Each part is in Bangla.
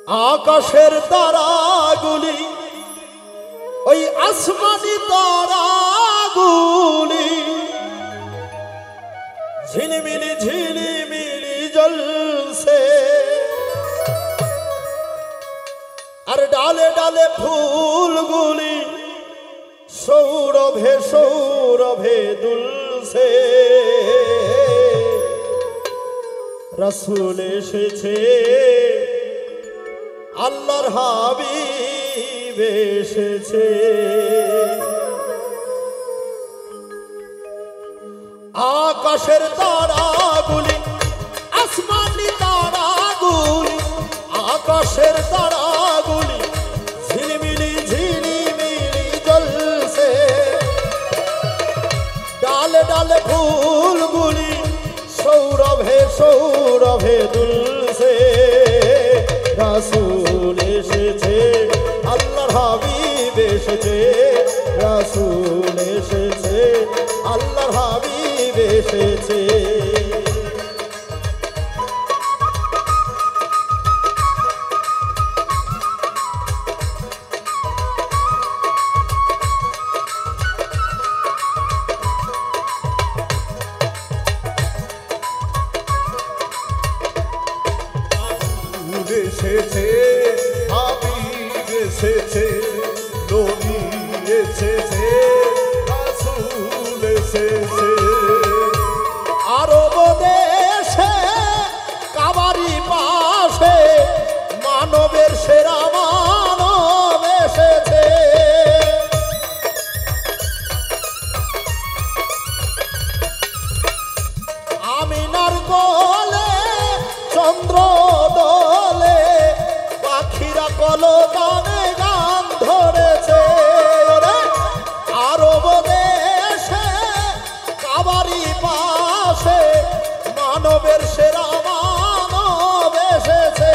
আকাশের তারাগুলি ওই আসমানি তারাগুলি ঝিলিমিলি ঝিলিমিলি জ্বলছে আর ডালে ডালে ফুলগুলি সৌরভে সৌরভে দুলছে রাসূল এসেছে আল্লাহর হাবিব এসেছে আকাশের তারাগুলি আসমানি তারাগুলি আকাশের তারাগুলি ঝিলিমিলি ঝিলিমিলি জ্বলছে ডালে ডালে ফুলগুলি সৌরভে সৌরভে দুলছে রাসূল এসেছে আল্লাহর হাবিব এসেছে রাসূল এসেছে আল্লাহর হাবিব এসেছে এসেছে হাবিব এসেছে নবী এসেছে রাসূল এসেছে আরব দেশে কাবারি পাশে মানবের সেরা মানব এসেছে আমিনার কোলে চন্দ্র দোলে পাখিরা কলতানে গান ধরেছে আরব দেশে কাবারি পাশে মানবের সেরা মানব এসেছে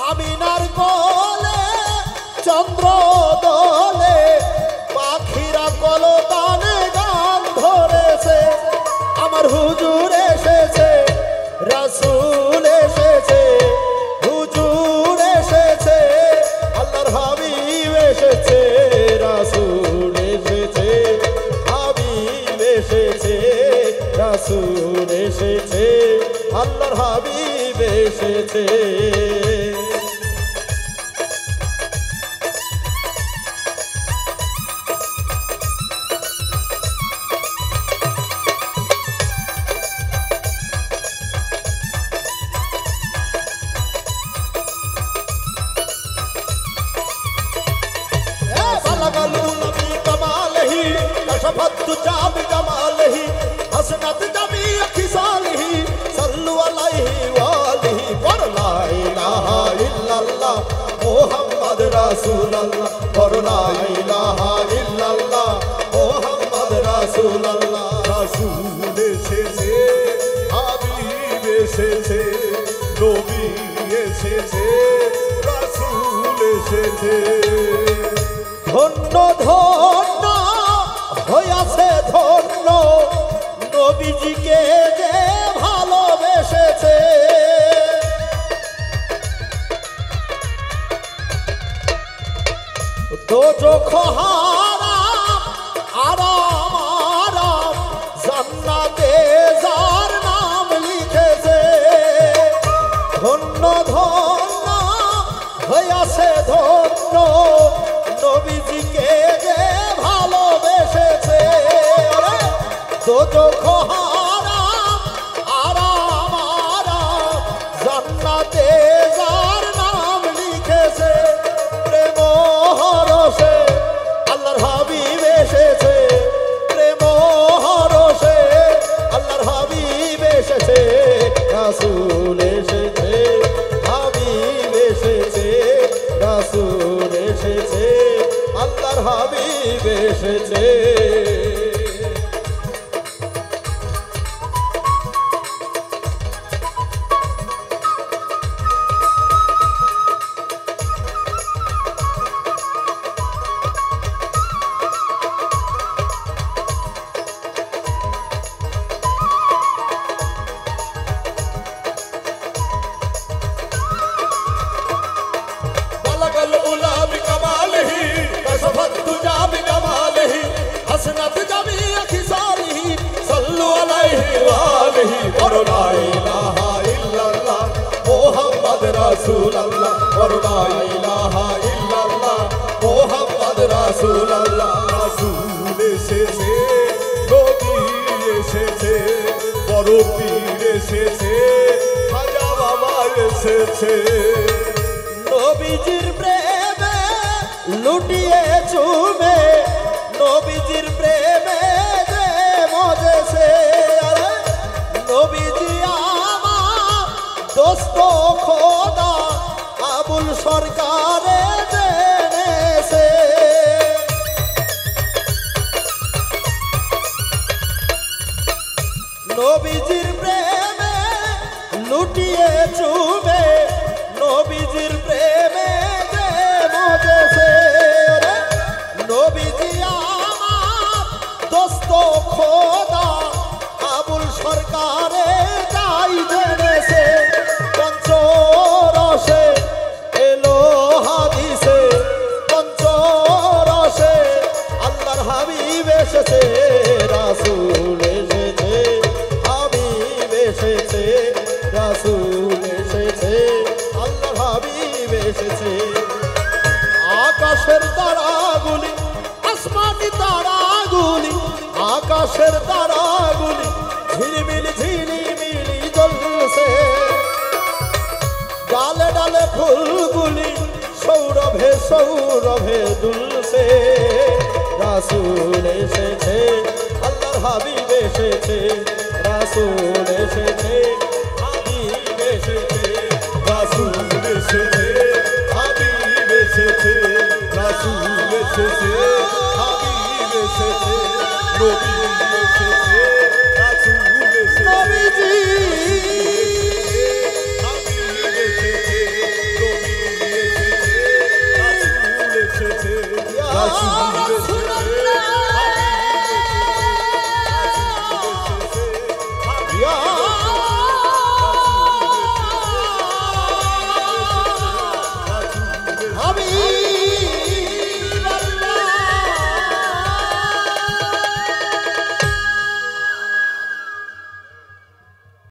আমিনার কোলে চন্দ্র দোলে পাখিরা কলতানে গান ধরেছে আমার হুজুর এসেছে রাসূল এসেছে হুজুর এসেছে আল্লাহর হাবিব এসেছে রাসূল এসেছে হাবিব এসেছে রাসূল এসেছে আল্লাহর হাবিব এসেছে شفت جاب جماله حسنت جميع خصاله صلوا عليه وآله قل لا إله إلا الله محمد رسول الله قل لا إله إلا الله محمد رسول الله রাসূল এসেছে হাবিব এসেছে নবী এসেছে রাসূল এসেছে ধন্য ধন্য হইয়াছে ধন্য নবীজিকে যে ভালোবেসেছে দোজখ হারাম আরাম আরাম জান্নাতে যার নাম লিখেছে ধন্য ধন্য হইয়াছে ধন্য নবীজিকে যে ভালোবেসেছে দোজখ হারাম আরাম আরাম জান্নাতে যার নাম লিখেছে প্রেম হরসে আল্লাহর হাবিব এসেছে প্রেম হরসে আল্লাহর হাবিব এসেছে রাসূল এসেছে হাবিব এসেছে রাসূল এসেছে আল্লাহর হাবিব এসেছে রাসূলুল্লাহ বলো লা ইলাহা ইল্লাল্লাহ মুহাম্মদ রাসূলুল্লাহ রাসূল এসেছে নবী এসেছে বড় পীর এসেছে খাজা বাবা এসেছে নবীজির প্রেমে লুটিয়ে চুমে নবীজির প্রেমে যে মজেছে নবীজি আমার দোস্ত খোদা আবুল সরকারে জেনেছে নবীজির প্রেমে লুটিয়ে চুমে নবীজির প্রেমে যে মজেছে নবীজি আমার দোস্ত খোদা আবুল সরকারে তাই জেনেছে পঞ্চরসে এলো হাদিসে পঞ্চরসে আল্লাহর হাবিব এসেছে রাসূল এসেছে হাবিব এসেছে রাসূল এসেছে আল্লাহর হাবিব এসেছে আকাশের তারাগুলি আসমানি তারাগুলি আকাশের তারাগুলি ঝিলমিল ঝিলিমিলি জ্বলছে ডালে ডালে ফুলগুলি সৌরভে সৌরভে দুলছে রাসূল এসেছে আল্লাহর হাবিব এসেছে রাসূল এসেছে হাবিব এসেছে রাসূল এসেছে হাবিব এসেছে রাসূল এসেছে হাবিব এসেছে নবী এসেছে রাসূল এসেছে নবীজি হাবিব এসেছে নবী এসেছে রাসূল এসেছে রাসূল